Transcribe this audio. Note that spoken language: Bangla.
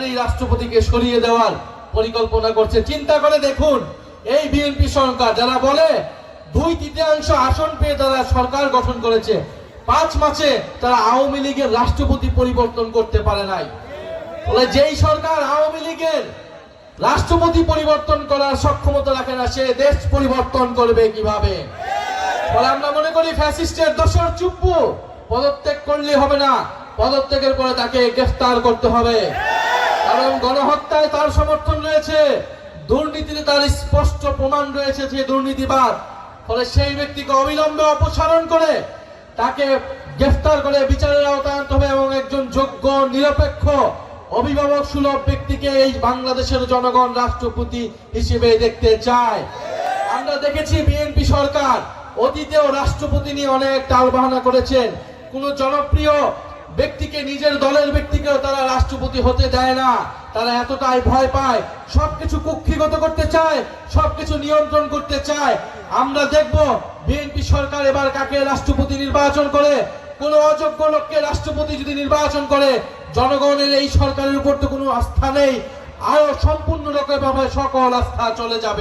সরকারই রাষ্ট্রপতিকে সরিয়ে দেওয়ার পরিকল্পনা করছে। চিন্তা করে দেখুন, এই বিএনপি সরকার যারা বলে 2/3 আসন পেয়ে তারা সরকার গঠন করেছে, 5 মাসে তারা আওয়ামী লীগের রাষ্ট্রপতি পরিবর্তন করতে পারে নাই। বলে যেই সরকার আওয়ামী লীগের রাষ্ট্রপতি পরিবর্তন করার সক্ষমতা রাখে না, সে দেশ পরিবর্তন করবে কিভাবে? বলে আমরা মনে করি ফ্যাসিস্টের দোসর চুপ্পু পদত্যাগ করলে হবে না, পদত্যাগের পরে তাকে গ্রেফতার করতে হবে। কারণ গণহত্যায় তার সমর্থন রয়েছে, দুর্নীতিতে তার স্পষ্ট প্রমাণ রয়েছে যে দুর্নীতিবাদ। ফলে সেই ব্যক্তিকে অবিলম্বে অপসারণ করে তাকে গ্রেফতার করে বিচারের আওতায় আনতে হবে এবং একজন যোগ্য নিরপেক্ষ অভিভাবক সুলভ ব্যক্তিকে এই বাংলাদেশের জনগণ রাষ্ট্রপতি হিসেবে দেখতে চায়। আমরা দেখেছি বিএনপি সরকার অতীতেও রাষ্ট্রপতি নিয়ে অনেক টালবাহানা করেছেন। কোন জনপ্রিয় ব্যক্তিকে, নিজের দলের ব্যক্তিকেও তারা রাষ্ট্রপতি হতে দেয় না। তারা এতটাই ভয় পায়, সবকিছু কুক্ষিগত করতে চায়, সবকিছু নিয়ন্ত্রণ করতে চায়। আমরা দেখব বিএনপি সরকার এবার কাকে রাষ্ট্রপতি নির্বাচন করে। কোন অযোগ্য লোককে রাষ্ট্রপতি যদি নির্বাচন করে, জনগণের এই সরকারের উপর তো কোনো আস্থা নেই, আরো সম্পূর্ণ রকমভাবে সকল আস্থা চলে যাবে।